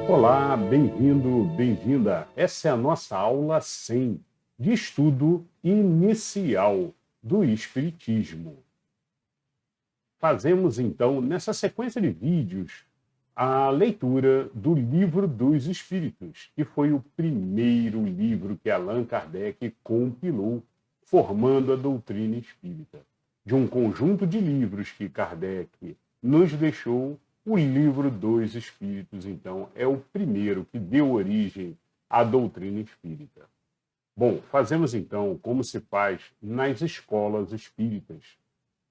Olá, bem-vindo, bem-vinda. Essa é a nossa aula 100 de estudo inicial do Espiritismo. Fazemos, então, nessa sequência de vídeos, a leitura do Livro dos Espíritos, que foi o primeiro livro que Allan Kardec compilou, formando a doutrina espírita. De um conjunto de livros que Kardec nos deixou, o Livro dos Espíritos, então, é o primeiro que deu origem à doutrina espírita. Bom, fazemos então como se faz nas escolas espíritas,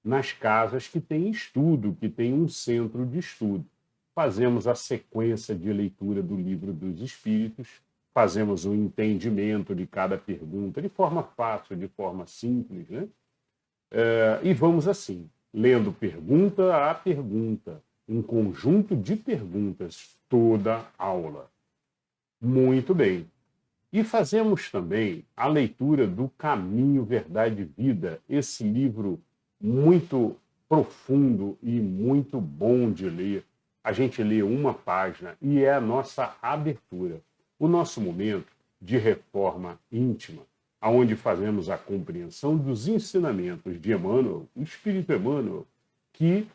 nas casas que têm estudo, que têm um centro de estudo. Fazemos a sequência de leitura do Livro dos Espíritos, fazemos o entendimento de cada pergunta de forma fácil, de forma simples, né? E vamos assim, lendo pergunta a pergunta, um conjunto de perguntas, toda aula. Muito bem. E fazemos também a leitura do Caminho, Verdade e Vida, esse livro muito profundo e muito bom de ler. A gente lê uma página e é a nossa abertura, o nosso momento de reforma íntima, onde fazemos a compreensão dos ensinamentos de Emmanuel, o Espírito Emmanuel, que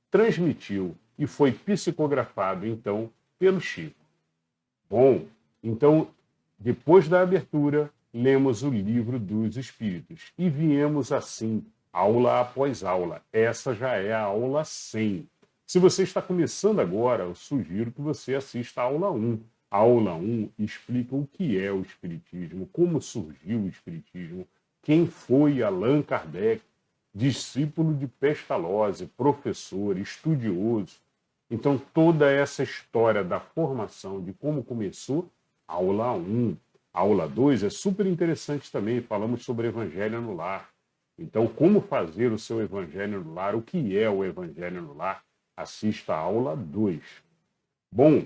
transmitiu e foi psicografado, então, pelo Chico. Bom, então, depois da abertura, lemos o Livro dos Espíritos e viemos assim, aula após aula. Essa já é a aula 100. Se você está começando agora, eu sugiro que você assista a aula 1. A aula 1 explica o que é o Espiritismo, como surgiu o Espiritismo, quem foi Allan Kardec, discípulo de Pestalozzi, professor, estudioso. Então, toda essa história da formação, de como começou, aula 1. Aula 2 é super interessante também, falamos sobre Evangelho no Lar. Então, como fazer o seu Evangelho no Lar, o que é o Evangelho no Lar, assista a aula 2. Bom,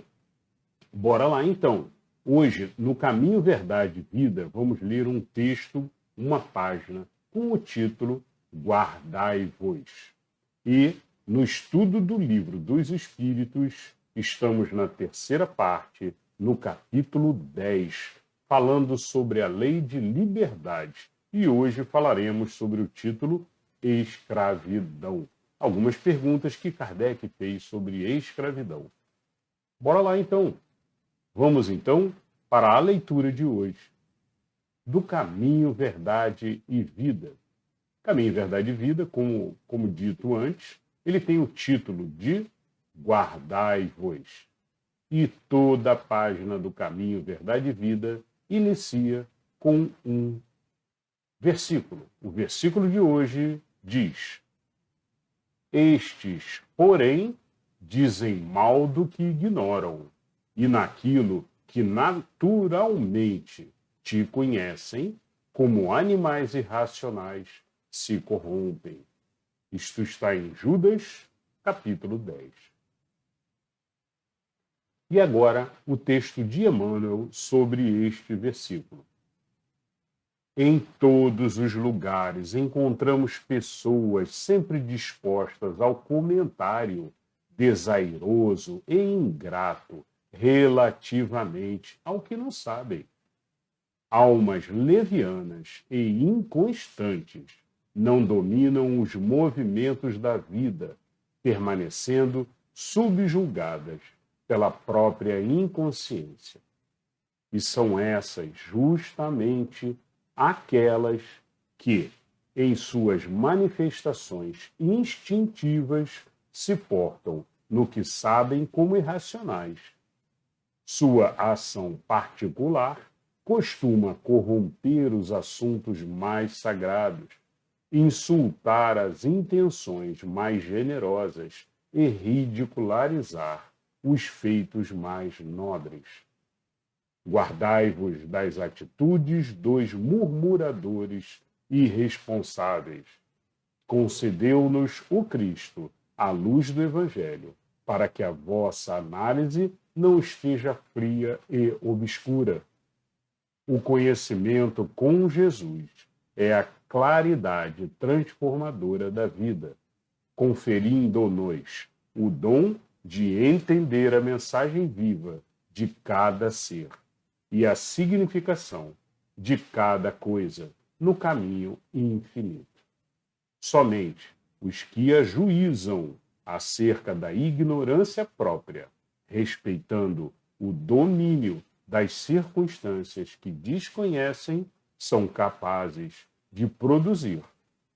bora lá então. Hoje, no Caminho, Verdade e Vida, vamos ler um texto, uma página, com o título Guardai-vos. E, no estudo do Livro dos Espíritos, estamos na terceira parte, no capítulo 10, falando sobre a lei de liberdade. E hoje falaremos sobre o título Escravidão. Algumas perguntas que Kardec fez sobre escravidão. Bora lá, então. Vamos, então, para a leitura de hoje. Do Caminho, Verdade e Vida. Caminho, Verdade e Vida, como dito antes, ele tem o título de Guardai-vos. E toda a página do Caminho, Verdade e Vida inicia com um versículo. O versículo de hoje diz: Estes, porém, dizem mal do que ignoram, e naquilo que naturalmente te conhecem, como animais irracionais, se corrompem. Isto está em Judas, capítulo 10. E agora o texto de Emmanuel sobre este versículo. Em todos os lugares encontramos pessoas sempre dispostas ao comentário desairoso e ingrato relativamente ao que não sabem. Almas levianas e inconstantes não dominam os movimentos da vida, permanecendo subjugadas pela própria inconsciência. E são essas justamente aquelas que, em suas manifestações instintivas, se portam no que sabem como irracionais. Sua ação particular costuma corromper os assuntos mais sagrados, insultar as intenções mais generosas e ridicularizar os feitos mais nobres. Guardai-vos das atitudes dos murmuradores irresponsáveis. Concedeu-nos o Cristo, à luz do Evangelho, para que a vossa análise não esteja fria e obscura. O conhecimento com Jesus é a claridade transformadora da vida, conferindo-nos o dom de entender a mensagem viva de cada ser e a significação de cada coisa no caminho infinito. Somente os que ajuizam acerca da ignorância própria, respeitando o domínio das circunstâncias que desconhecem, são capazes de produzir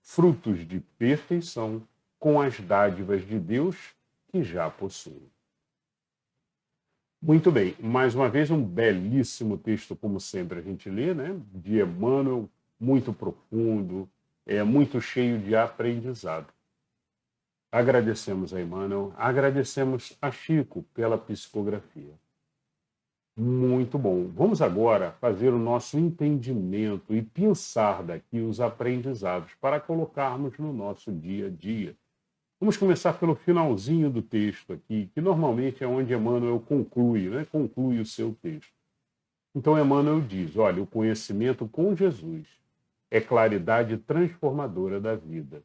frutos de perfeição com as dádivas de Deus que já possuem. Muito bem, mais uma vez um belíssimo texto, como sempre a gente lê, né? De Emmanuel, muito profundo, muito cheio de aprendizado. Agradecemos a Emmanuel, agradecemos a Chico pela psicografia. Muito bom. Vamos agora fazer o nosso entendimento e pensar daqui os aprendizados para colocarmos no nosso dia a dia. Vamos começar pelo finalzinho do texto aqui, que normalmente é onde Emmanuel conclui, né? Conclui o seu texto. Então Emmanuel diz, olha, o conhecimento com Jesus é claridade transformadora da vida,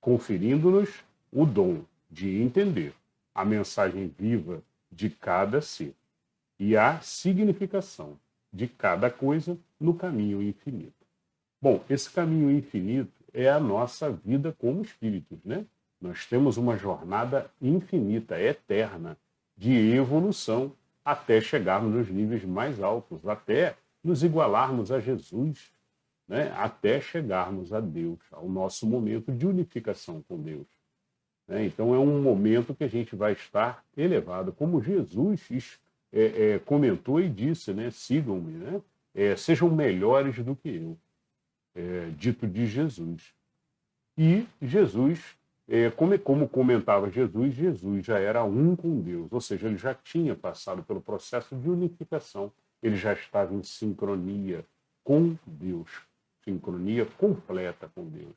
conferindo-nos o dom de entender a mensagem viva de cada ser e a significação de cada coisa no caminho infinito. Bom, esse caminho infinito é a nossa vida como espíritos, né? Nós temos uma jornada infinita, eterna, de evolução até chegarmos nos níveis mais altos, até nos igualarmos a Jesus, né? Até chegarmos a Deus, ao nosso momento de unificação com Deus. Né? Então é um momento que a gente vai estar elevado, como Jesus comentou e disse, né? Sigam-me, né? Sejam melhores do que eu, dito de Jesus. E Jesus, como comentava Jesus, Jesus já era um com Deus, ou seja, ele já tinha passado pelo processo de unificação, ele já estava em sincronia com Deus, sincronia completa com Deus.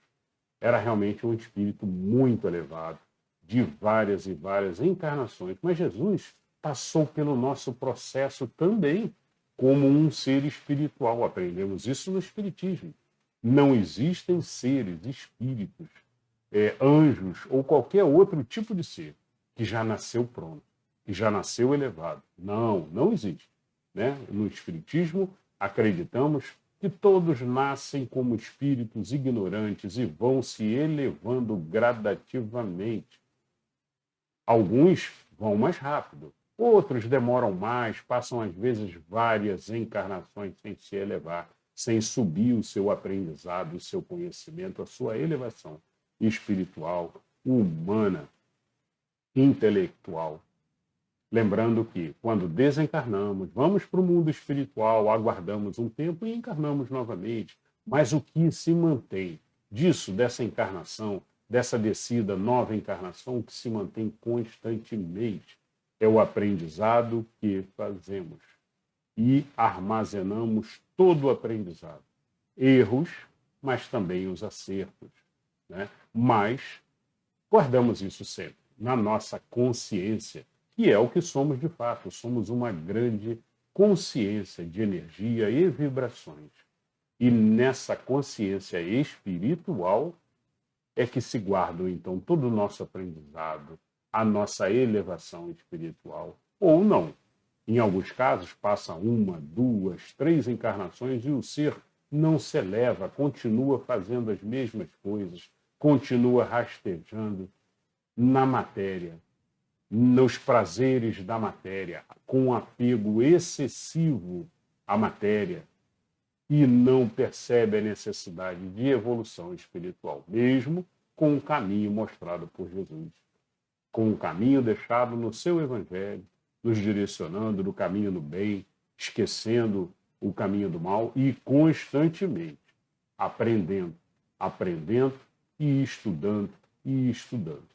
Era realmente um espírito muito elevado, de várias e várias encarnações, mas Jesus passou pelo nosso processo também como um ser espiritual. Aprendemos isso no Espiritismo. Não existem seres, espíritos, anjos ou qualquer outro tipo de ser que já nasceu pronto, que já nasceu elevado. Não, não existe. Né? No Espiritismo, acreditamos que todos nascem como espíritos ignorantes e vão se elevando gradativamente. Alguns vão mais rápido, outros demoram mais, passam às vezes várias encarnações sem se elevar, sem subir o seu aprendizado, o seu conhecimento, a sua elevação espiritual, humana, intelectual. Lembrando que, quando desencarnamos, vamos para o mundo espiritual, aguardamos um tempo e encarnamos novamente. Mas o que se mantém disso, dessa encarnação, dessa descida, nova encarnação, o que se mantém constantemente é o aprendizado que fazemos. E armazenamos todo o aprendizado. Erros, mas também os acertos. Né? Mas guardamos isso sempre na nossa consciência, que é o que somos de fato. Somos uma grande consciência de energia e vibrações. E nessa consciência espiritual é que se guardam, então, todo o nosso aprendizado, a nossa elevação espiritual, ou não. Em alguns casos, passa 1, 2, 3 encarnações e o ser não se eleva, continua fazendo as mesmas coisas, continua rastejando na matéria, nos prazeres da matéria, com um apego excessivo à matéria, e não percebe a necessidade de evolução espiritual, mesmo com o caminho mostrado por Jesus, com o caminho deixado no seu Evangelho, nos direcionando no caminho do bem, esquecendo o caminho do mal e constantemente aprendendo e estudando e estudando.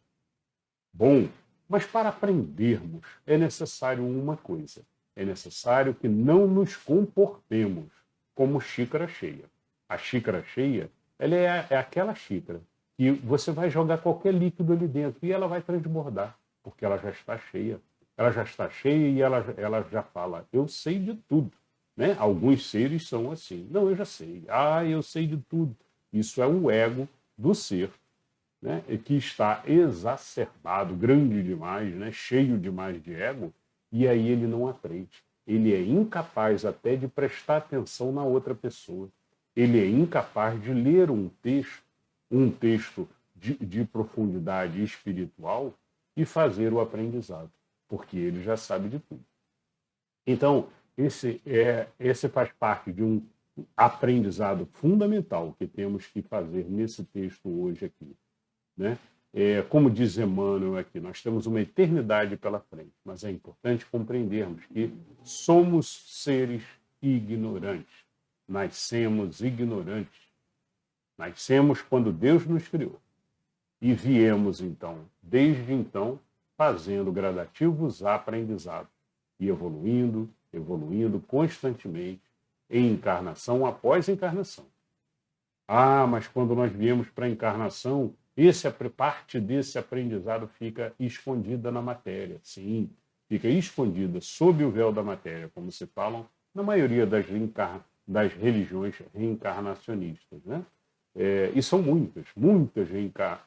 Bom, mas para aprendermos é necessário uma coisa, é necessário que não nos comportemos como xícara cheia. A xícara cheia, ela é aquela xícara que você vai jogar qualquer líquido ali dentro e ela vai transbordar, porque ela já está cheia. Ela já está cheia e ela já fala, eu sei de tudo. Né? Alguns seres são assim, não, eu já sei. Eu sei de tudo. Isso é o ego do ser, né? Que está exacerbado, grande demais, né? Cheio demais de ego, e aí ele não aprende. Ele é incapaz até de prestar atenção na outra pessoa. Ele é incapaz de ler um texto de profundidade espiritual e fazer o aprendizado, porque ele já sabe de tudo. Então, esse faz parte de um aprendizado fundamental que temos que fazer nesse texto hoje aqui, né? Como diz Emmanuel aqui, nós temos uma eternidade pela frente, mas é importante compreendermos que somos seres ignorantes. Nascemos ignorantes. Nascemos quando Deus nos criou. E viemos, então, desde então, fazendo gradativos aprendizados e evoluindo constantemente, em encarnação após encarnação. Mas quando nós viemos para a encarnação, parte desse aprendizado fica escondida na matéria. Sim, fica escondida sob o véu da matéria, como se falam na maioria das religiões reencarnacionistas, né? E são muitas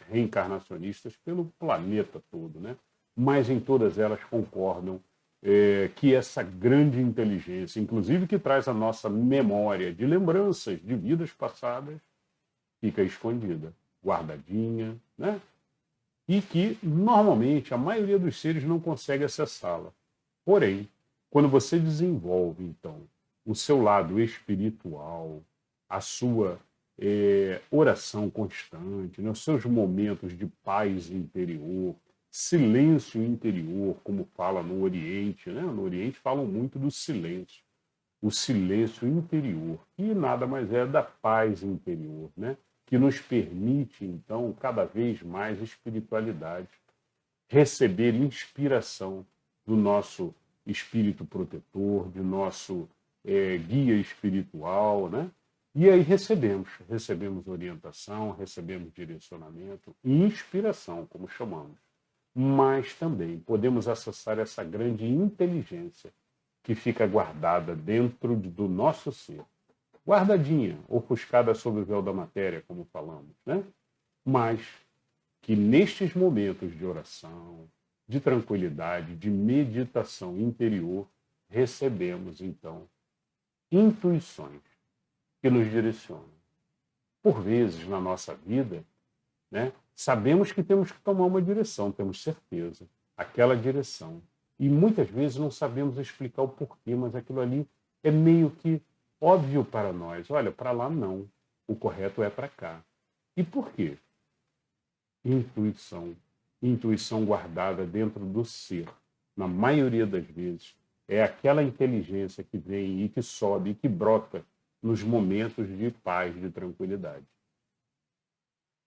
reencarnacionistas pelo planeta todo, né? Mas em todas elas concordam que essa grande inteligência, inclusive que traz a nossa memória de lembranças de vidas passadas, fica escondida, guardadinha, né? E que, normalmente, a maioria dos seres não consegue acessá-la. Porém, quando você desenvolve, então, o seu lado espiritual, a sua oração constante, né? Os seus momentos de paz interior, silêncio interior, como fala no Oriente, né? No Oriente falam muito do silêncio, o silêncio interior, que nada mais é da paz interior, né? Que nos permite, então, cada vez mais espiritualidade, receber inspiração do nosso espírito protetor, de nosso guia espiritual, né? E aí recebemos orientação, recebemos direcionamento e inspiração, como chamamos. Mas também podemos acessar essa grande inteligência que fica guardada dentro do nosso ser. Guardadinha, ofuscada sob o véu da matéria, como falamos, né? Mas que nestes momentos de oração, de tranquilidade, de meditação interior, recebemos, então, intuições que nos direcionam. Por vezes, na nossa vida, né, sabemos que temos que tomar uma direção, temos certeza, aquela direção. E muitas vezes não sabemos explicar o porquê, mas aquilo ali é meio que óbvio para nós. Olha, para lá não, o correto é para cá. E por quê? Intuição guardada dentro do ser. Na maioria das vezes, é aquela inteligência que vem e que sobe e que brota nos momentos de paz, de tranquilidade.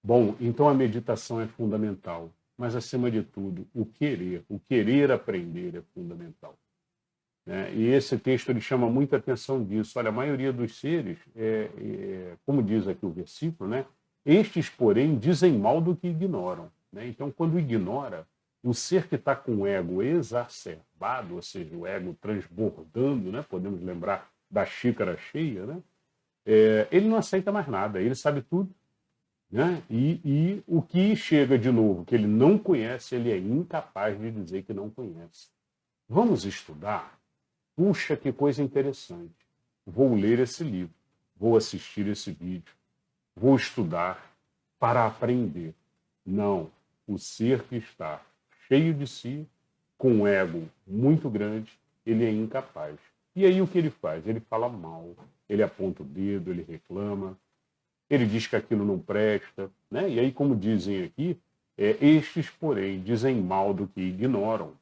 Bom, então a meditação é fundamental, mas acima de tudo, o querer aprender é fundamental. E esse texto ele chama muita atenção disso. Olha, a maioria dos seres, como diz aqui o versículo, né? Estes, porém, dizem mal do que ignoram. Né? Então, quando ignora, o ser que está com o ego exacerbado, ou seja, o ego transbordando, né? Podemos lembrar da xícara cheia, né? Ele não aceita mais nada, ele sabe tudo. Né? E o que chega de novo, que ele não conhece, ele é incapaz de dizer que não conhece. Vamos estudar? Puxa, que coisa interessante. Vou ler esse livro, vou assistir esse vídeo, vou estudar para aprender. Não, o ser que está cheio de si, com um ego muito grande, ele é incapaz. E aí o que ele faz? Ele fala mal, ele aponta o dedo, ele reclama, ele diz que aquilo não presta, né? E aí, como dizem aqui, estes, porém, dizem mal do que ignoram,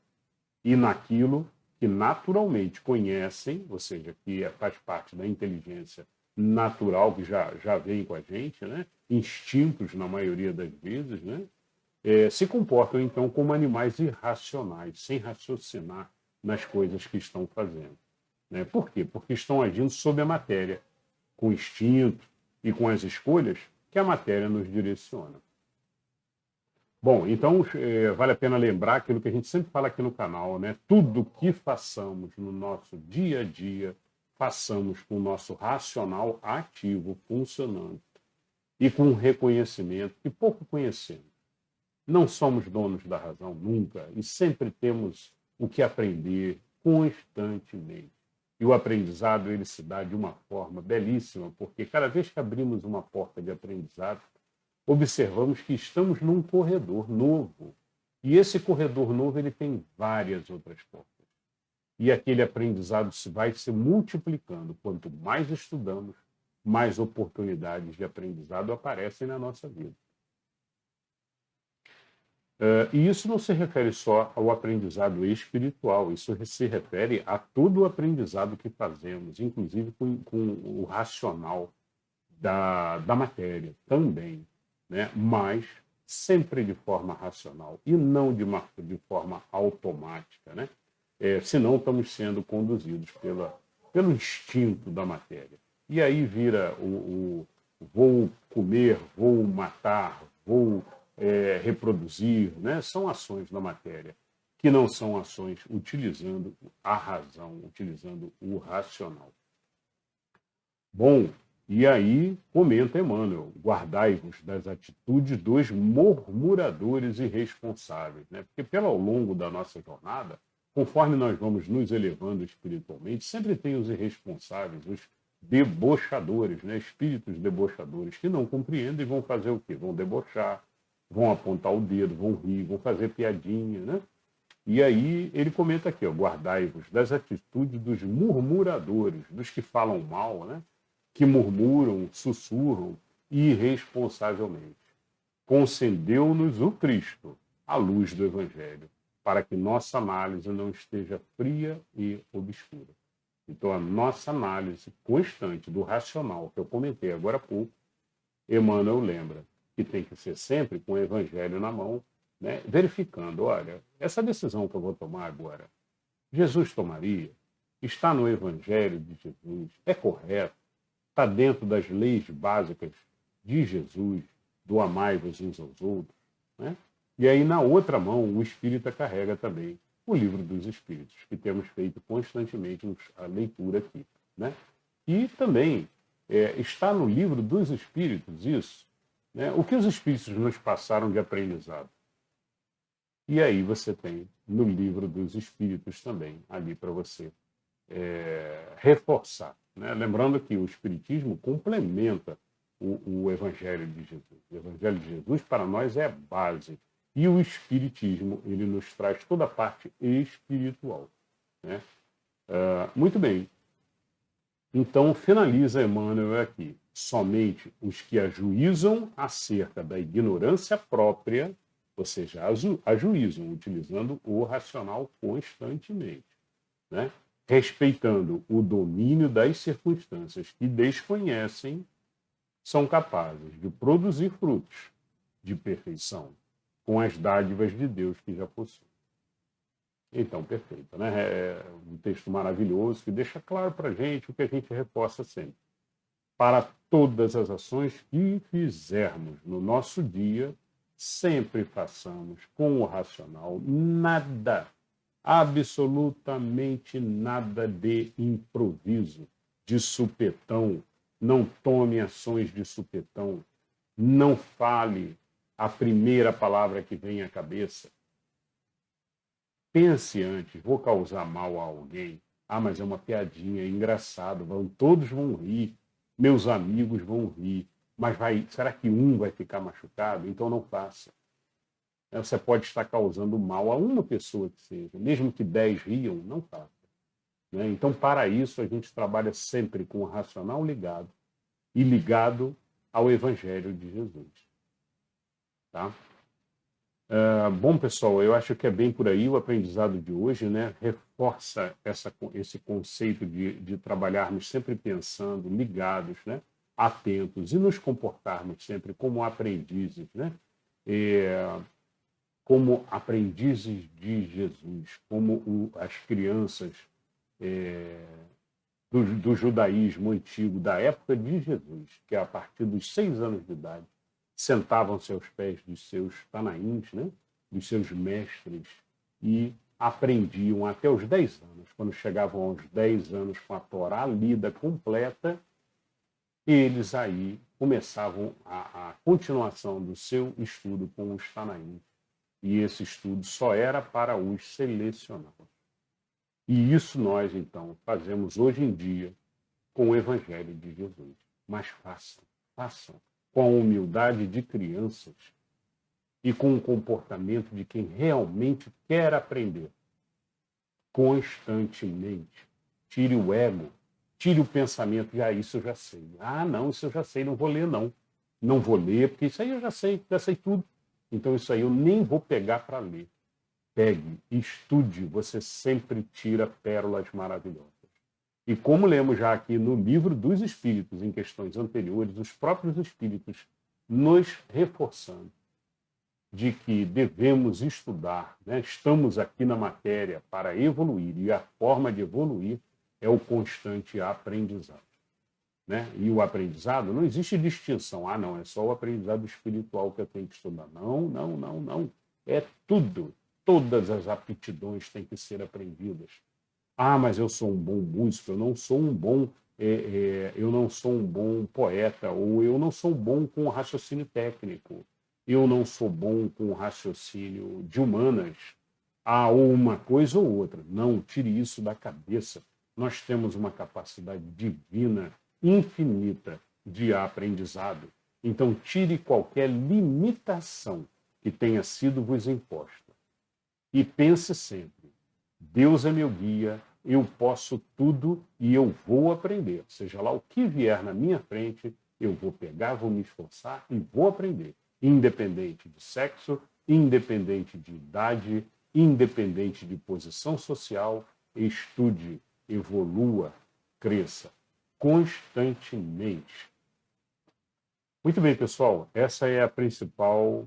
e naquilo que naturalmente conhecem, ou seja, que faz parte da inteligência natural que já vem com a gente, né? Instintos na maioria das vezes, né? Se comportam então como animais irracionais, sem raciocinar nas coisas que estão fazendo. Né? Por quê? Porque estão agindo sob a matéria, com instinto e com as escolhas que a matéria nos direciona. Bom, então vale a pena lembrar aquilo que a gente sempre fala aqui no canal, né? Tudo que façamos no nosso dia a dia, façamos com o nosso racional ativo, funcionando, e com um reconhecimento que pouco conhecemos. Não somos donos da razão nunca, e sempre temos o que aprender, constantemente. E o aprendizado, ele se dá de uma forma belíssima, porque cada vez que abrimos uma porta de aprendizado, observamos que estamos num corredor novo. E esse corredor novo, ele tem várias outras portas. E aquele aprendizado vai se multiplicando. Quanto mais estudamos, mais oportunidades de aprendizado aparecem na nossa vida. E isso não se refere só ao aprendizado espiritual, isso se refere a todo o aprendizado que fazemos, inclusive com o racional da matéria também, né? Mas sempre de forma racional e não de forma automática, né? Senão estamos sendo conduzidos pelo instinto da matéria. E aí vira o vou comer, vou matar, vou reproduzir, né? São ações da matéria, que não são ações utilizando a razão, utilizando o racional. Bom, e aí comenta Emmanuel, guardai-vos das atitudes dos murmuradores irresponsáveis, né? Porque ao longo da nossa jornada, conforme nós vamos nos elevando espiritualmente, sempre tem os irresponsáveis, os debochadores, né? Espíritos debochadores, que não compreendem e vão fazer o quê? Vão debochar, vão apontar o dedo, vão rir, vão fazer piadinha, né? E aí ele comenta aqui, ó, guardai-vos das atitudes dos murmuradores, dos que falam mal, né? Que murmuram, sussurram irresponsavelmente. Concedeu-nos o Cristo, a luz do Evangelho, para que nossa análise não esteja fria e obscura. Então, a nossa análise constante do racional, que eu comentei agora há pouco, Emmanuel lembra que tem que ser sempre com o Evangelho na mão, né? Verificando, olha, essa decisão que eu vou tomar agora, Jesus tomaria? Está no Evangelho de Jesus? É correto? Está dentro das leis básicas de Jesus, do amai-vos uns aos outros, né? E aí, na outra mão, o Espírita carrega também o Livro dos Espíritos, que temos feito constantemente a leitura aqui, né? E também está no Livro dos Espíritos isso, né? O que os Espíritos nos passaram de aprendizado. E aí você tem no Livro dos Espíritos também, ali para você reforçar, né? Lembrando que o Espiritismo complementa o Evangelho de Jesus. O Evangelho de Jesus, para nós, é a base. E o Espiritismo, ele nos traz toda a parte espiritual, né? Muito bem. Então, finaliza Emmanuel aqui. Somente os que ajuizam acerca da ignorância própria, ou seja, ajuizam, utilizando o racional constantemente, né? Respeitando o domínio das circunstâncias que desconhecem, são capazes de produzir frutos de perfeição com as dádivas de Deus que já possuem. Então, perfeito, né? É um texto maravilhoso que deixa claro para a gente o que a gente reforça sempre. Para todas as ações que fizermos no nosso dia, sempre façamos com o racional nada, absolutamente nada de improviso, de supetão. Não tome ações de supetão. Não fale a primeira palavra que vem à cabeça. Pense antes, vou causar mal a alguém? Ah, mas é uma piadinha, é engraçado, todos vão rir, meus amigos vão rir, mas será que um vai ficar machucado? Então não faça. Você pode estar causando mal a uma pessoa que seja, mesmo que 10 riam, não faça. Então, para isso, a gente trabalha sempre com o racional ligado e ligado ao Evangelho de Jesus. Tá? Bom, pessoal, eu acho que é bem por aí o aprendizado de hoje, né? Reforça esse conceito de trabalharmos sempre pensando, ligados, né? Atentos e nos comportarmos sempre como aprendizes, né? Como aprendizes de Jesus, como as crianças do judaísmo antigo, da época de Jesus, que a partir dos 6 anos de idade, sentavam-se aos pés dos seus tanaíns, né? Dos seus mestres, e aprendiam até os 10 anos. Quando chegavam aos 10 anos com a Torá lida completa, eles aí começavam a continuação do seu estudo com os tanaíns. E esse estudo só era para os selecionados. E isso nós, então, fazemos hoje em dia com o Evangelho de Jesus. Mas façam com a humildade de crianças e com o comportamento de quem realmente quer aprender. Constantemente. Tire o ego, tire o pensamento de, isso eu já sei. Não, isso eu já sei, não vou ler, não. Não vou ler, porque isso aí eu já sei tudo. Então isso aí eu nem vou pegar para ler. Pegue, estude, você sempre tira pérolas maravilhosas. E como lemos já aqui no Livro dos Espíritos, em questões anteriores, os próprios Espíritos nos reforçando de que devemos estudar, né? Estamos aqui na matéria para evoluir, e a forma de evoluir é o constante aprendizado. Né? E o aprendizado, não existe distinção. Não, é só o aprendizado espiritual que eu tenho que estudar. Não. É tudo. Todas as aptidões têm que ser aprendidas. Mas eu sou um bom músico, eu não sou um bom poeta, ou eu não sou bom com raciocínio técnico, eu não sou bom com raciocínio de humanas, ou uma coisa ou outra. Não, tire isso da cabeça. Nós temos uma capacidade divina, infinita, de aprendizado. Então, tire qualquer limitação que tenha sido vos imposta. E pense sempre, Deus é meu guia, eu posso tudo e eu vou aprender. Seja lá o que vier na minha frente, eu vou pegar, vou me esforçar e vou aprender. Independente de sexo, independente de idade, independente de posição social, estude, evolua, cresça constantemente. Muito bem, pessoal, essa é a principal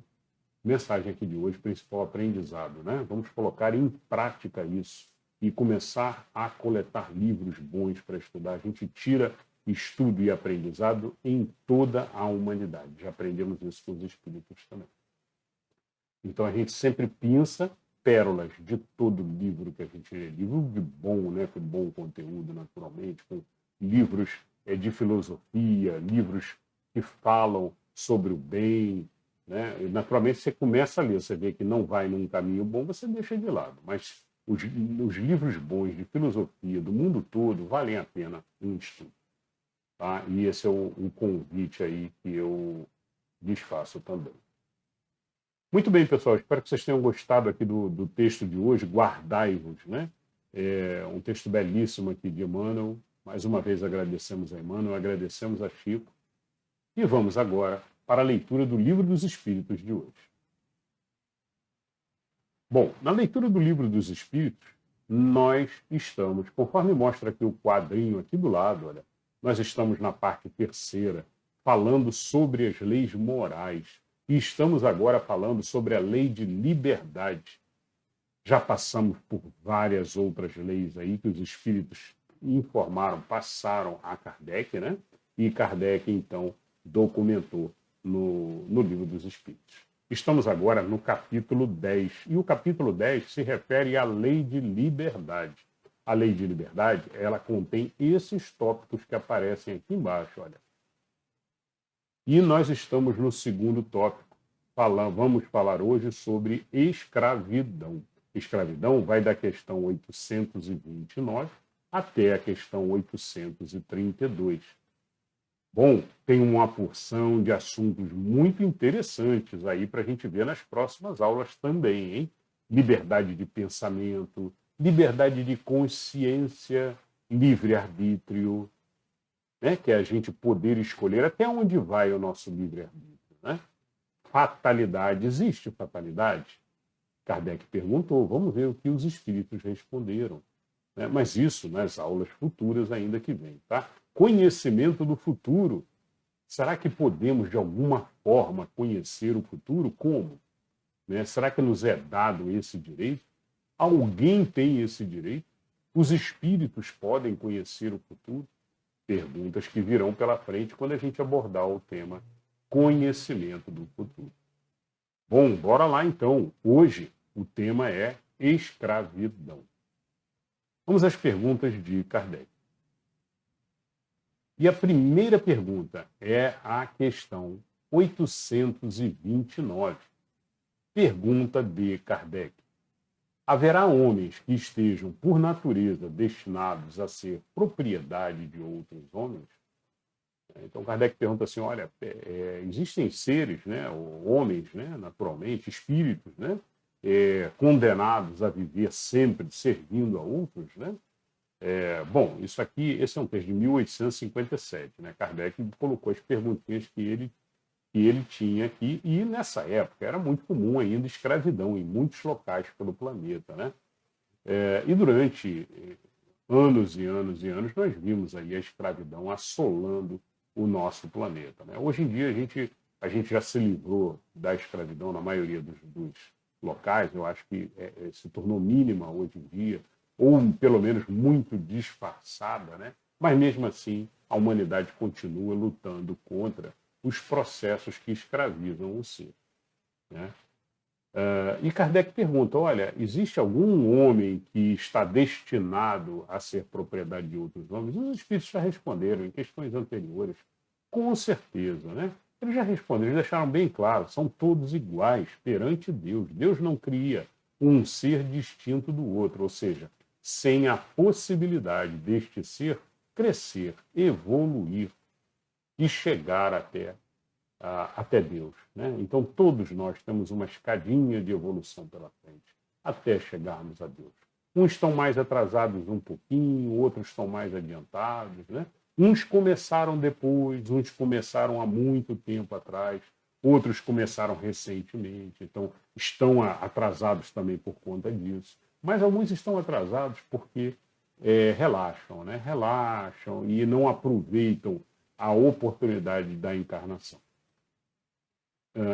mensagem aqui de hoje, principal aprendizado, né? Vamos colocar em prática isso e começar a coletar livros bons para estudar. A gente tira estudo e aprendizado em toda a humanidade. Já aprendemos isso com os espíritos também. Então a gente sempre pensa pérolas de todo livro que a gente lê. Livro de bom, né? Com bom conteúdo, naturalmente, com livros de filosofia, livros que falam sobre o bem, né? E, naturalmente, você começa a ler, você vê que não vai num caminho bom, você deixa de lado. Mas os livros bons de filosofia do mundo todo valem a pena um estudo. Tá? E esse é o convite aí que eu lhes faço também. Muito bem, pessoal. Espero que vocês tenham gostado aqui do texto de hoje. Guardai-vos, né? É um texto belíssimo aqui de Emmanuel. Mais uma vez agradecemos a Emmanuel, agradecemos a Chico. E vamos agora para a leitura do Livro dos Espíritos de hoje. Bom, na leitura do Livro dos Espíritos, nós estamos, conforme mostra aqui o quadrinho aqui do lado, olha, nós estamos na parte terceira, falando sobre as leis morais. E estamos agora falando sobre a lei de liberdade. Já passamos por várias outras leis aí que os espíritos informaram, passaram a Kardec, né? E Kardec, então, documentou no Livro dos Espíritos. Estamos agora no capítulo 10, e o capítulo 10 se refere à lei de liberdade. A lei de liberdade, ela contém esses tópicos que aparecem aqui embaixo, olha. E nós estamos no segundo tópico. Vamos falar hoje sobre escravidão. Escravidão vai da questão 829 até a questão 832. Bom, tem uma porção de assuntos muito interessantes aí para a gente ver nas próximas aulas também, hein? Liberdade de pensamento, liberdade de consciência, livre-arbítrio, né? Que é a gente poder escolher até onde vai o nosso livre-arbítrio, né? Fatalidade. Existe fatalidade? Kardec perguntou, vamos ver o que os espíritos responderam. Né? Mas isso nas aulas futuras ainda que vem, tá? Conhecimento do futuro. Será que podemos, de alguma forma, conhecer o futuro? Como? Né? Será que nos é dado esse direito? Alguém tem esse direito? Os espíritos podem conhecer o futuro? Perguntas que virão pela frente quando a gente abordar o tema conhecimento do futuro. Bom, bora lá então. Hoje o tema é escravidão. Vamos às perguntas de Kardec. E a primeira pergunta é a questão 829. Pergunta de Kardec. Haverá homens que estejam, por natureza, destinados a ser propriedade de outros homens? Então, Kardec pergunta assim, olha, existem seres, né, homens, né, naturalmente, espíritos, né, condenados a viver sempre servindo a outros, né? Bom, isso aqui, esse é um texto de 1857, né? Kardec colocou as perguntinhas que ele tinha aqui, e nessa época era muito comum ainda escravidão em muitos locais pelo planeta, né? E durante anos e anos e anos nós vimos aí a escravidão assolando o nosso planeta, né? Hoje em dia a gente já se livrou da escravidão na maioria dos locais, eu acho que se tornou mínima hoje em dia, ou pelo menos muito disfarçada, né? Mas mesmo assim a humanidade continua lutando contra os processos que escravizam o ser, né? E Kardec pergunta, olha, existe algum homem que está destinado a ser propriedade de outros homens? Os espíritos já responderam em questões anteriores, com certeza, né? Eles já responderam, eles deixaram bem claro, são todos iguais perante Deus. Deus não cria um ser distinto do outro, ou seja, sem a possibilidade deste ser crescer, evoluir e chegar até Deus, né? Então todos nós temos uma escadinha de evolução pela frente, até chegarmos a Deus. Uns estão mais atrasados um pouquinho, outros estão mais adiantados, né? Uns começaram depois, uns começaram há muito tempo atrás, outros começaram recentemente, então estão atrasados também por conta disso. Mas alguns estão atrasados porque relaxam, né? Relaxam e não aproveitam a oportunidade da encarnação.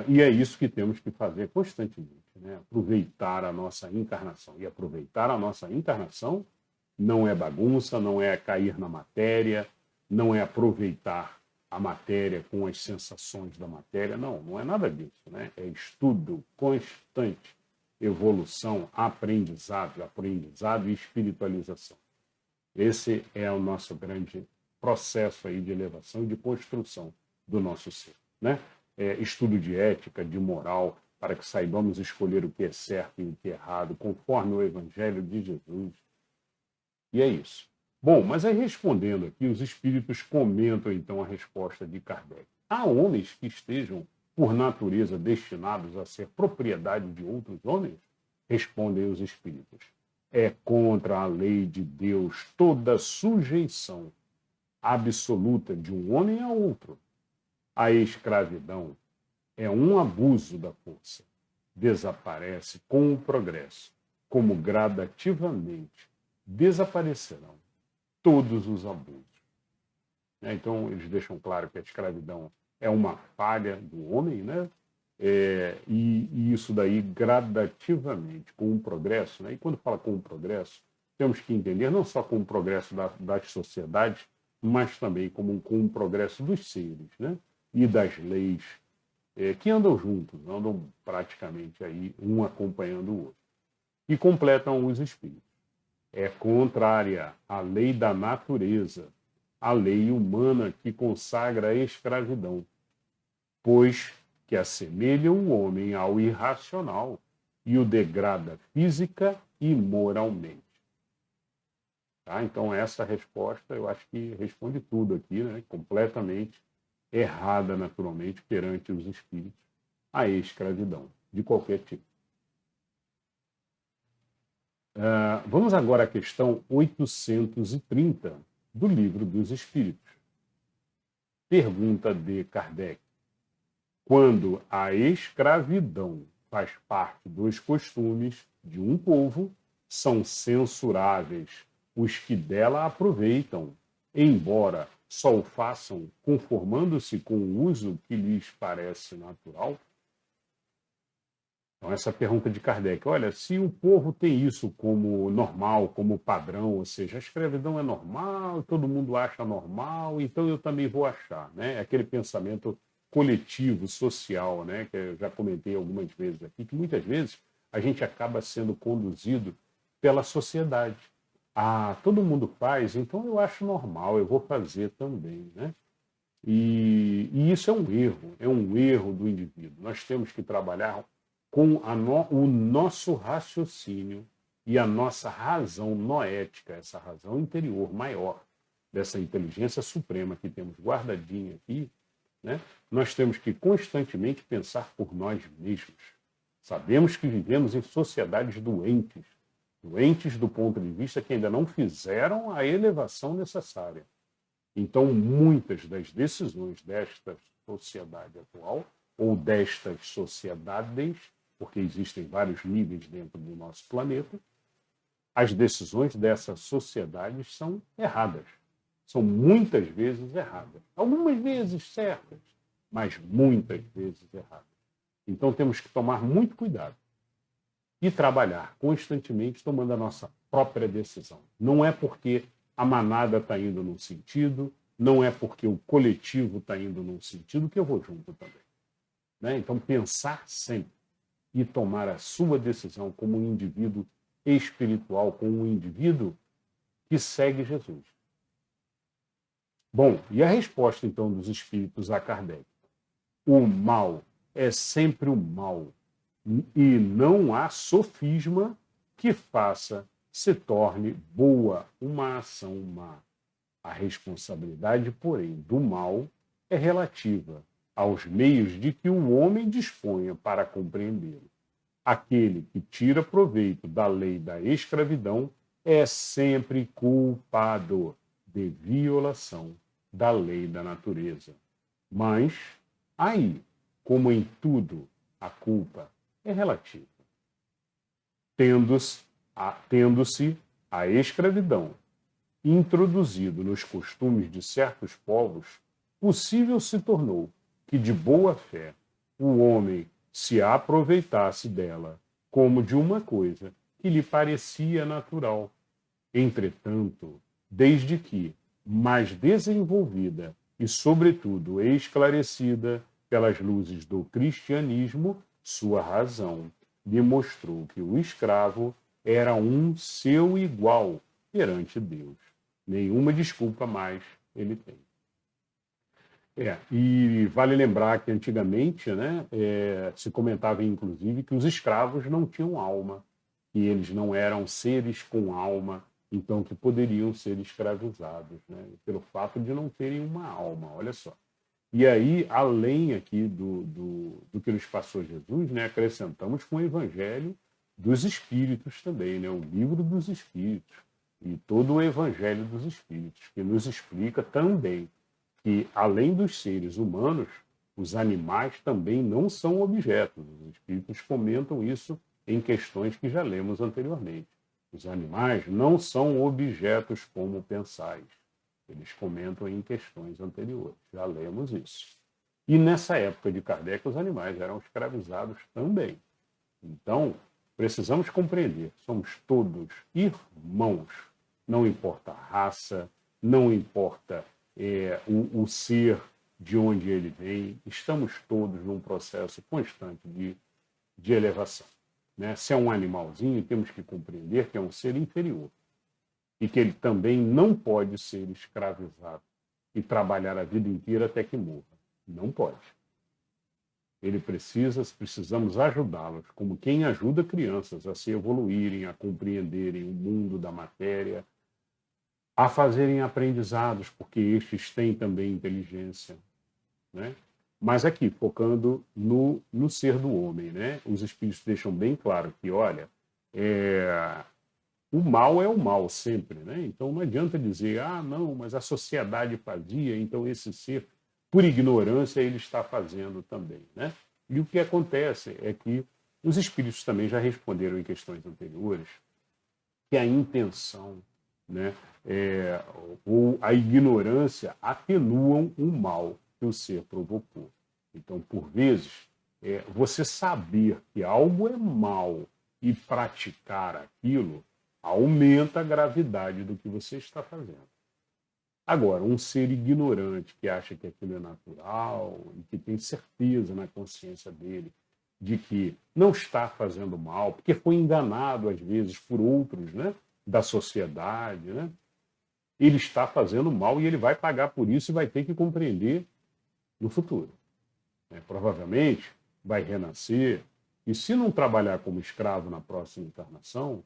E é isso que temos que fazer constantemente, né? Aproveitar a nossa encarnação. E aproveitar a nossa encarnação não é bagunça, não é cair na matéria, não é aproveitar a matéria com as sensações da matéria, não é nada disso, né? É estudo constante, evolução, aprendizado e espiritualização. Esse é o nosso grande processo aí de elevação e de construção do nosso ser, né? Estudo de ética, de moral, para que saibamos escolher o que é certo e o que é errado, conforme o Evangelho de Jesus. E é isso. Bom, mas aí respondendo aqui, os espíritos comentam então a resposta de Kardec. Há homens que estejam, por natureza, destinados a ser propriedade de outros homens? Respondem os espíritos. É contra a lei de Deus toda sujeição absoluta de um homem a outro. A escravidão é um abuso da força. Desaparece com o progresso, como gradativamente desaparecerão todos os abusos. Então, eles deixam claro que a escravidão é uma falha do homem, né? E isso daí gradativamente, com o progresso, né? E quando fala com o progresso, temos que entender não só com o progresso das sociedades, mas também com o progresso dos seres, né? E das leis, que andam juntos, andam praticamente aí, um acompanhando o outro. E completam os espíritos. É contrária à lei da natureza, à lei humana que consagra a escravidão, pois que assemelha o homem ao irracional e o degrada física e moralmente. Tá? Então, essa resposta, eu acho que responde tudo aqui, né? Completamente errada, naturalmente, perante os espíritos, a escravidão, de qualquer tipo. Vamos agora à questão 830 do Livro dos Espíritos. Pergunta de Kardec. Quando a escravidão faz parte dos costumes de um povo, são censuráveis os que dela aproveitam, embora só o façam conformando-se com o uso que lhes parece natural? Então, essa pergunta de Kardec, olha, se o povo tem isso como normal, como padrão, ou seja, a escravidão é normal, todo mundo acha normal, então eu também vou achar, né? Aquele pensamento coletivo, social, né? Que eu já comentei algumas vezes aqui, que muitas vezes a gente acaba sendo conduzido pela sociedade. Todo mundo faz, então eu acho normal, eu vou fazer também, né? E isso é um erro do indivíduo. Nós temos que trabalhar com o nosso raciocínio e a nossa razão noética, essa razão interior maior, dessa inteligência suprema que temos guardadinha aqui, né? Nós temos que constantemente pensar por nós mesmos. Sabemos que vivemos em sociedades doentes, doentes do ponto de vista que ainda não fizeram a elevação necessária. Então, muitas das decisões desta sociedade atual, ou destas sociedades, porque existem vários níveis dentro do nosso planeta, as decisões dessas sociedades são erradas. São muitas vezes erradas. Algumas vezes certas, mas muitas vezes erradas. Então temos que tomar muito cuidado e trabalhar constantemente tomando a nossa própria decisão. Não é porque a manada está indo num sentido, não é porque o coletivo está indo num sentido que eu vou junto também. Né? Então pensar sempre e tomar a sua decisão como um indivíduo espiritual, como um indivíduo que segue Jesus. Bom, e a resposta então dos espíritos a Kardec? O mal é sempre o mal, e não há sofisma que faça se torne boa uma ação má. A responsabilidade, porém, do mal é relativa aos meios de que o homem disponha para compreendê-lo. Aquele que tira proveito da lei da escravidão é sempre culpado de violação da lei da natureza. Mas, aí, como em tudo, a culpa é relativa. Tendo-se a escravidão introduzido nos costumes de certos povos, possível se tornou que, de boa fé, o homem se aproveitasse dela como de uma coisa que lhe parecia natural. Entretanto, desde que, mais desenvolvida e, sobretudo, esclarecida pelas luzes do cristianismo, sua razão lhe mostrou que o escravo era um seu igual perante Deus. Nenhuma desculpa mais ele tem. E vale lembrar que antigamente, né, se comentava inclusive que os escravos não tinham alma, que eles não eram seres com alma, então que poderiam ser escravizados, né, pelo fato de não terem uma alma, olha só. E aí, além aqui do que nos passou Jesus, né, acrescentamos com o Evangelho dos Espíritos também, né, o Livro dos Espíritos e todo o Evangelho dos Espíritos, que nos explica também que, além dos seres humanos, os animais também não são objetos. Os espíritos comentam isso em questões que já lemos anteriormente. Os animais não são objetos como pensais. Eles comentam em questões anteriores. Já lemos isso. E nessa época de Kardec, os animais eram escravizados também. Então, precisamos compreender, somos todos irmãos. Não importa a raça, não importa o ser de onde ele vem, estamos todos num processo constante de elevação. Né? Se é um animalzinho, temos que compreender que é um ser inferior e que ele também não pode ser escravizado e trabalhar a vida inteira até que morra. Não pode. Precisamos ajudá-los, como quem ajuda crianças a se evoluírem, a compreenderem o mundo da matéria, a fazerem aprendizados, porque estes têm também inteligência, né? Mas aqui, focando no ser do homem, né? Os espíritos deixam bem claro que, olha, o mal é o mal sempre, né? Então não adianta dizer, não, mas a sociedade fazia, então esse ser, por ignorância, ele está fazendo também, né? E o que acontece é que os espíritos também já responderam em questões anteriores que a intenção, né, ou a ignorância atenuam o mal que o ser provocou. Então, por vezes, você saber que algo é mal e praticar aquilo aumenta a gravidade do que você está fazendo. Agora, um ser ignorante que acha que aquilo é natural e que tem certeza na consciência dele de que não está fazendo mal, porque foi enganado às vezes por outros, né, da sociedade, né? Ele está fazendo mal e ele vai pagar por isso e vai ter que compreender no futuro. Provavelmente vai renascer e, se não trabalhar como escravo na próxima encarnação,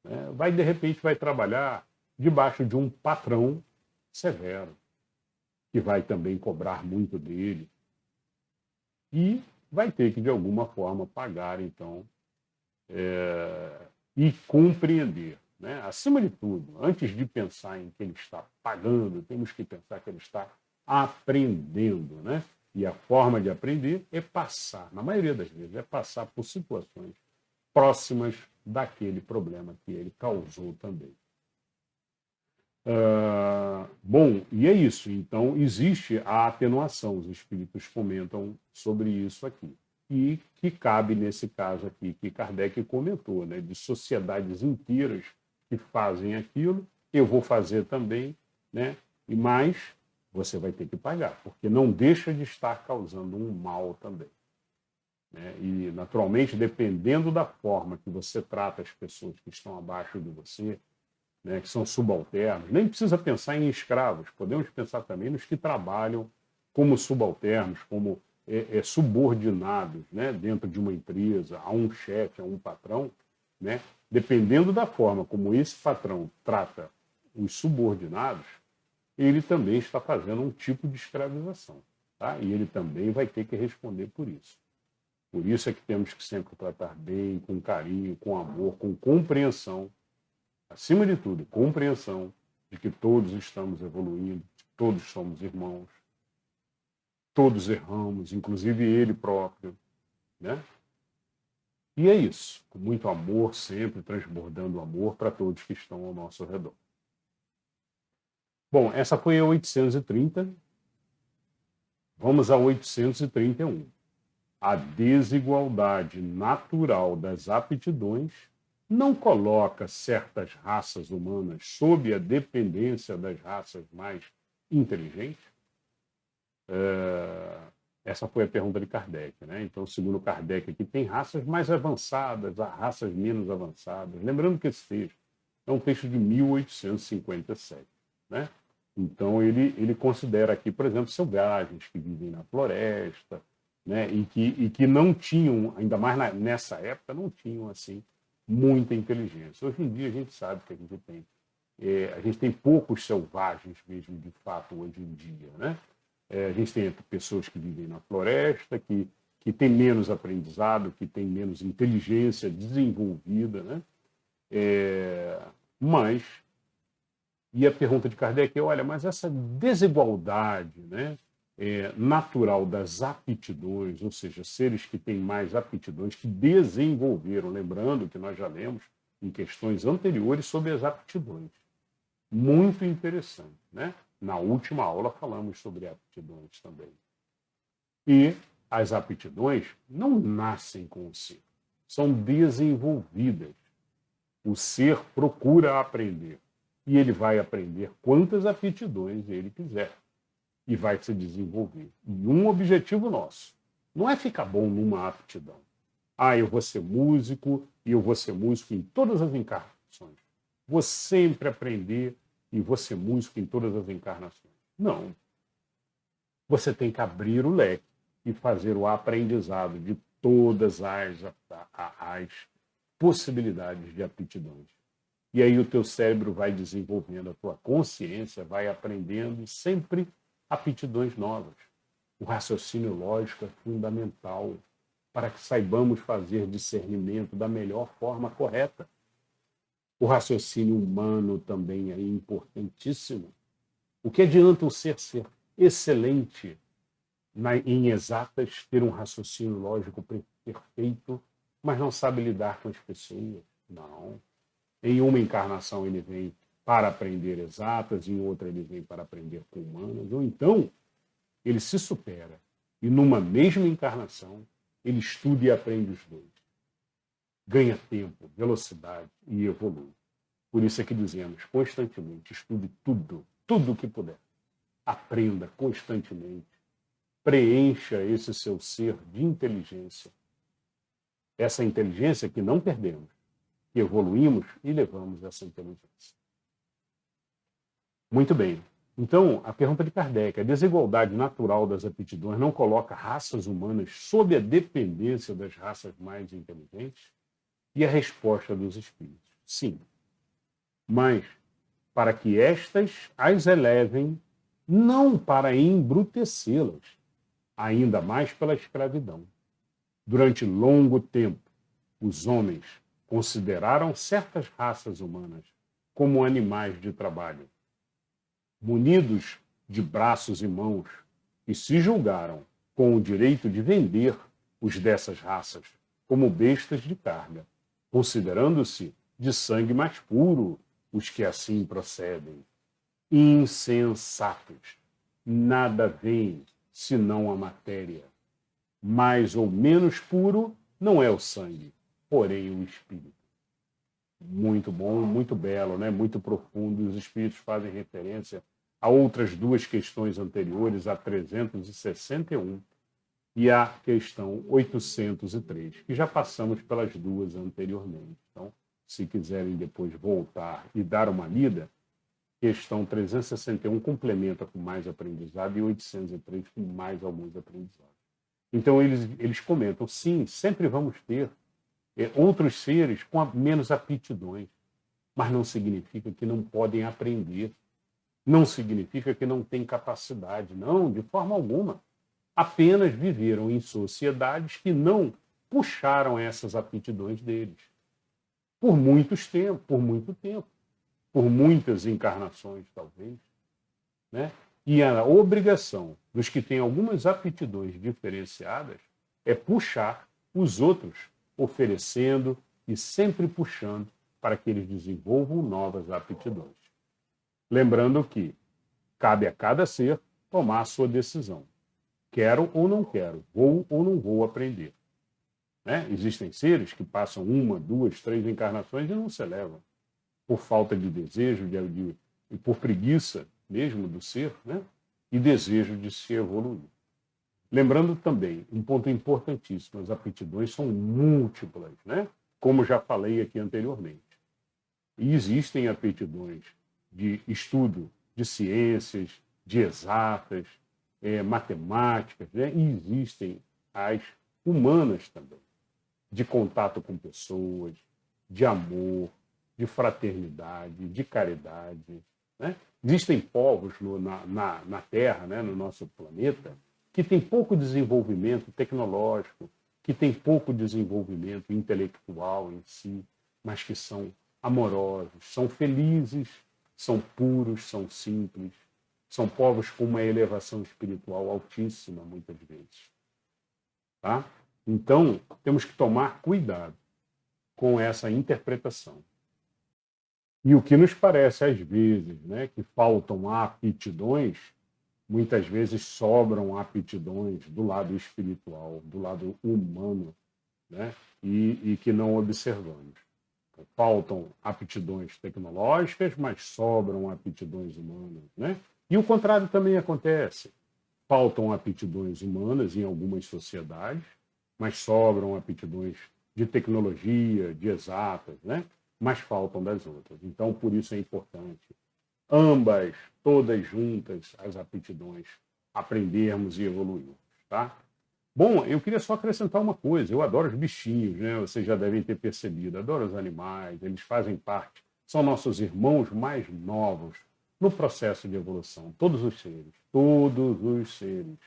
né? De repente, vai trabalhar debaixo de um patrão severo, que vai também cobrar muito dele, e vai ter que, de alguma forma, pagar, então, e compreender. Né? Acima de tudo, antes de pensar em que ele está pagando, temos que pensar que ele está aprendendo. Né? E a forma de aprender é passar, na maioria das vezes, é passar por situações próximas daquele problema que ele causou também. Bom, e é isso. Então, existe a atenuação. Os espíritos comentam sobre isso aqui. E que cabe nesse caso aqui, que Kardec comentou, né, de sociedades inteiras que fazem aquilo, eu vou fazer também, né, e mais você vai ter que pagar, porque não deixa de estar causando um mal também. Né? E, naturalmente, dependendo da forma que você trata as pessoas que estão abaixo de você, né, que são subalternos, nem precisa pensar em escravos, podemos pensar também nos que trabalham como subalternos, como subordinados, né, dentro de uma empresa, a um chefe, a um patrão, né, dependendo da forma como esse patrão trata os subordinados, ele também está fazendo um tipo de escravização. Tá? E ele também vai ter que responder por isso. Por isso é que temos que sempre tratar bem, com carinho, com amor, com compreensão, acima de tudo, compreensão de que todos estamos evoluindo, todos somos irmãos, todos erramos, inclusive ele próprio, né? E é isso, com muito amor, sempre transbordando amor para todos que estão ao nosso redor. Bom, essa foi a 830. Vamos a 831. A desigualdade natural das aptidões não coloca certas raças humanas sob a dependência das raças mais inteligentes? Essa foi a pergunta de Kardec. Né? Então, segundo Kardec, aqui tem raças mais avançadas, há raças menos avançadas. Lembrando que esse texto é um texto de 1857. Né? Então, ele considera aqui, por exemplo, selvagens que vivem na floresta, né? e que não tinham, ainda mais nessa época, não tinham assim muita inteligência. Hoje em dia a gente sabe que a gente tem poucos selvagens mesmo de fato hoje em dia, né? A gente tem pessoas que vivem na floresta, que têm menos aprendizado, que têm menos inteligência desenvolvida, né? Mas, e a pergunta de Kardec é, olha, mas essa desigualdade, né, natural das aptidões, ou seja, seres que têm mais aptidões, que desenvolveram, lembrando que nós já lemos em questões anteriores sobre as aptidões. Muito interessante, né? Na última aula falamos sobre aptidões também. E as aptidões não nascem com o ser, são desenvolvidas. O ser procura aprender e ele vai aprender quantas aptidões ele quiser e vai se desenvolver. E um objetivo nosso não é ficar bom numa aptidão. Eu vou ser músico e eu vou ser músico em todas as encarnações. Vou sempre aprender e vou ser músico em todas as encarnações. Não. Você tem que abrir o leque e fazer o aprendizado de todas as possibilidades de aptidões. E aí o teu cérebro vai desenvolvendo, a tua consciência vai aprendendo sempre aptidões novas. O raciocínio lógico é fundamental para que saibamos fazer discernimento da melhor forma correta. O raciocínio humano também é importantíssimo. O que adianta um ser excelente em exatas, ter um raciocínio lógico perfeito, mas não sabe lidar com as pessoas? Não. Em uma encarnação ele vem para aprender exatas, em outra ele vem para aprender com humanas, ou então ele se supera e numa mesma encarnação ele estuda e aprende os dois. Ganha tempo, velocidade e evolui. Por isso é que dizemos constantemente, estude tudo o que puder. Aprenda constantemente. Preencha esse seu ser de inteligência. Essa inteligência que não perdemos, que evoluímos e levamos essa inteligência. Muito bem. Então, a pergunta de Kardec, a desigualdade natural das aptidões não coloca raças humanas sob a dependência das raças mais inteligentes? E a resposta dos espíritos, sim, mas para que estas as elevem, não para embrutecê-las, ainda mais pela escravidão. Durante longo tempo, os homens consideraram certas raças humanas como animais de trabalho, munidos de braços e mãos, e se julgaram com o direito de vender os dessas raças como bestas de carga, considerando-se de sangue mais puro os que assim procedem. Insensatos! Nada veem senão a matéria. Mais ou menos puro não é o sangue, porém o espírito. Muito bom, muito belo, né? Muito profundo. Os espíritos fazem referência a outras duas questões anteriores, a 361 e a questão 803, que já passamos pelas duas anteriormente. Então, se quiserem depois voltar e dar uma lida, questão 361 complementa com mais aprendizado e 803 com mais alguns aprendizados. Então, eles comentam, sim, sempre vamos ter outros seres com menos aptidões, mas não significa que não podem aprender, não significa que não têm capacidade, não, de forma alguma. Apenas viveram em sociedades que não puxaram essas aptidões deles. Por muito tempo, por muitas encarnações, talvez, né? E a obrigação dos que têm algumas aptidões diferenciadas é puxar os outros, oferecendo e sempre puxando para que eles desenvolvam novas aptidões. Lembrando que cabe a cada ser tomar a sua decisão. Quero ou não quero, vou ou não vou aprender. Né? Existem seres que passam 1, 2, 3 encarnações e não se elevam. Por falta de desejo, e por preguiça mesmo do ser, né? E desejo de se evoluir. Lembrando também, um ponto importantíssimo, as aptidões são múltiplas, né? Como já falei aqui anteriormente. E existem aptidões de estudo de ciências, de exatas, matemáticas, né? E existem as humanas também, de contato com pessoas, de amor, de fraternidade, de caridade. Né? Existem povos na Terra, né, no nosso planeta, que têm pouco desenvolvimento tecnológico, que têm pouco desenvolvimento intelectual em si, mas que são amorosos, são felizes, são puros, são simples, são povos com uma elevação espiritual altíssima, muitas vezes. Tá? Então, temos que tomar cuidado com essa interpretação. E o que nos parece, às vezes, né, que faltam aptidões, muitas vezes sobram aptidões do lado espiritual, do lado humano, né, e que não observamos. Então, faltam aptidões tecnológicas, mas sobram aptidões humanas. Né? E o contrário também acontece. Faltam aptidões humanas em algumas sociedades, mas sobram aptidões de tecnologia, de exatas, né? Mas faltam das outras. Então, por isso é importante, ambas, todas juntas, as aptidões, aprendermos e evoluirmos, tá? Bom, eu queria só acrescentar uma coisa. Eu adoro os bichinhos, né? Vocês já devem ter percebido. Adoro os animais, eles fazem parte, são nossos irmãos mais novos no processo de evolução. Todos os seres, todos os seres.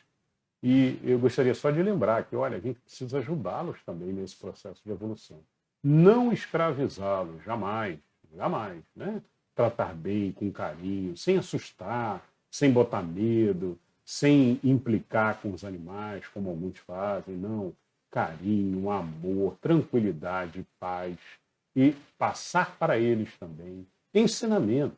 E eu gostaria só de lembrar que, olha, a gente precisa ajudá-los também nesse processo de evolução. Não escravizá-los, jamais, jamais, né? Tratar bem, com carinho, sem assustar, sem botar medo, sem implicar com os animais, como alguns fazem, não. Carinho, amor, tranquilidade, paz, e passar para eles também ensinamento.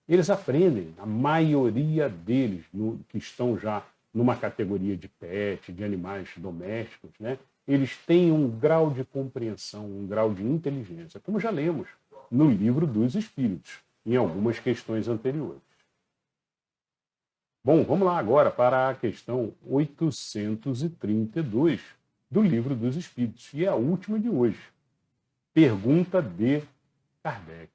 Eles aprendem, a maioria deles, que estão já numa categoria de pet, de animais domésticos, né? Eles têm um grau de compreensão, um grau de inteligência, como já lemos no Livro dos Espíritos, em algumas questões anteriores. Bom, vamos lá agora para a questão 832 do Livro dos Espíritos, e é a última de hoje. Pergunta de Kardec.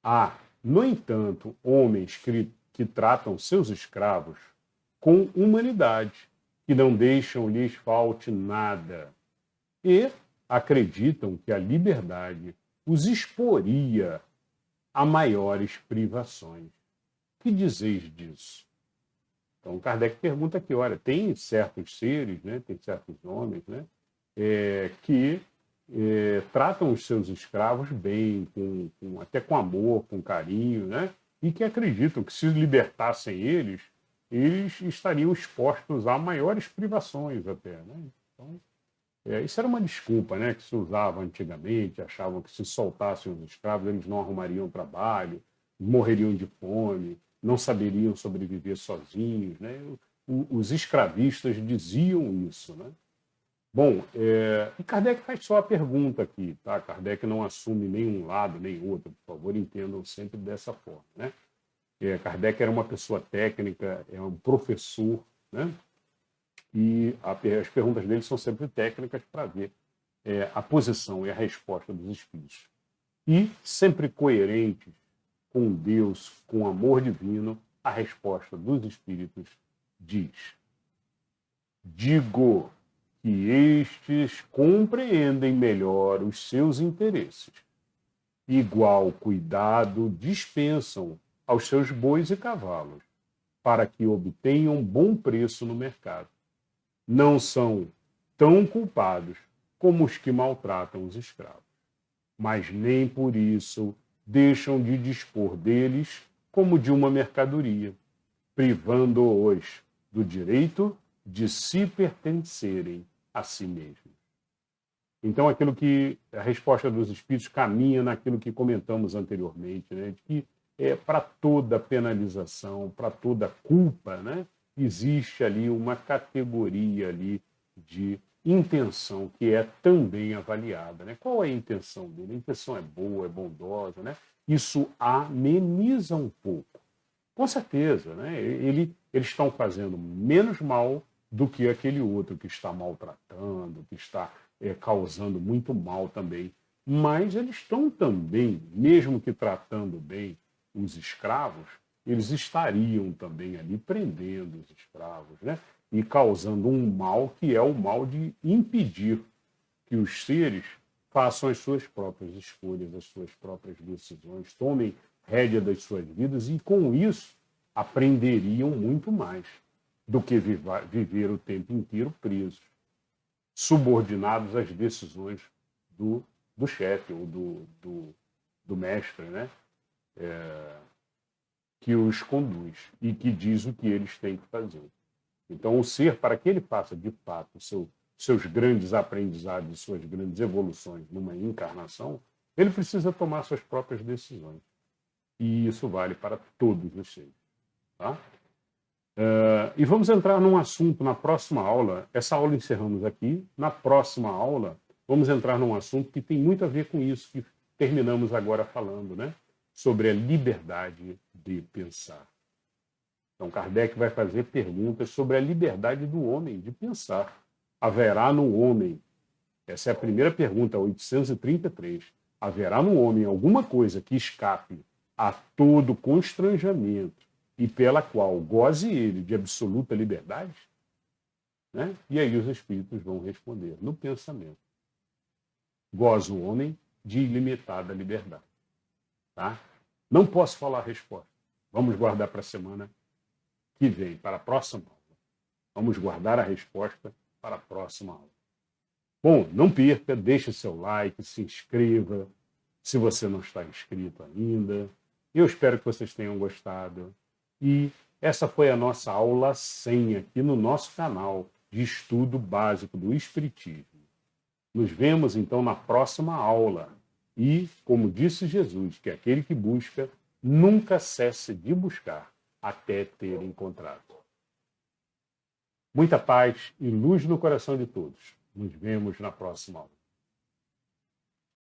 Há, no entanto, homens que tratam seus escravos com humanidade, que não deixam lhes falte nada, e acreditam que a liberdade os exporia a maiores privações. Que dizeis disso? Então, Kardec pergunta aqui, olha, tem certos seres, né, tem certos homens, né, que tratam os seus escravos bem, até com amor, com carinho, né, e que acreditam que se libertassem eles estariam expostos a maiores privações até. Né? Então, isso era uma desculpa, né, que se usava antigamente, achavam que se soltassem os escravos eles não arrumariam trabalho, morreriam de fome, não saberiam sobreviver sozinhos. Né? Os escravistas diziam isso. Né? Bom, e Kardec faz só a pergunta aqui, tá? Kardec não assume nenhum lado nem outro, por favor, entendam sempre dessa forma. Né? Kardec era uma pessoa técnica, é um professor, né? E as perguntas dele são sempre técnicas para ver a posição e a resposta dos espíritos. E sempre coerentes com Deus, com o amor divino, a resposta dos espíritos diz: digo que estes compreendem melhor os seus interesses. Igual cuidado dispensam aos seus bois e cavalos, para que obtenham bom preço no mercado. Não são tão culpados como os que maltratam os escravos, mas nem por isso deixam de dispor deles como de uma mercadoria, privando-os do direito de se pertencerem a si mesmos. Então, aquilo que a resposta dos espíritos caminha naquilo que comentamos anteriormente, né, de que para toda penalização, para toda culpa, né, existe ali uma categoria ali de intenção que é também avaliada. Né? Qual é a intenção dele? A intenção é boa, é bondosa, né? Isso ameniza um pouco. Com certeza, né? Eles estão fazendo menos mal do que aquele outro que está maltratando, que está causando muito mal também. Mas eles estão também, mesmo que tratando bem os escravos, eles estariam também ali prendendo os escravos, né? E causando um mal que é o mal de impedir que os seres façam as suas próprias escolhas, as suas próprias decisões, tomem rédea das suas vidas e, com isso, aprenderiam muito mais do que viver o tempo inteiro presos, subordinados às decisões do chefe ou do mestre, né? Que os conduz e que diz o que eles têm que fazer. Então, o ser, para que ele faça, de fato, seus grandes aprendizados, suas grandes evoluções numa encarnação, ele precisa tomar suas próprias decisões. E isso vale para todos os seres. Tá? E vamos entrar num assunto na próxima aula. Essa aula encerramos aqui. Na próxima aula, vamos entrar num assunto que tem muito a ver com isso que terminamos agora falando, né? Sobre a liberdade de pensar. Então, Kardec vai fazer perguntas sobre a liberdade do homem de pensar. Haverá no homem, essa é a primeira pergunta, 833, haverá no homem alguma coisa que escape a todo constrangimento e pela qual goze ele de absoluta liberdade? Né? E aí os espíritos vão responder, no pensamento. Goza o homem de ilimitada liberdade. Tá? Não posso falar a resposta. Vamos guardar para a semana que vem, para a próxima aula. Vamos guardar a resposta para a próxima aula. Bom, não perca, deixe seu like, se inscreva, se você não está inscrito ainda. Eu espero que vocês tenham gostado. E essa foi a nossa aula 100 aqui no nosso canal de estudo básico do Espiritismo. Nos vemos, então, na próxima aula. E, como disse Jesus, que aquele que busca nunca cesse de buscar até ter encontrado. Muita paz e luz no coração de todos. Nos vemos na próxima aula.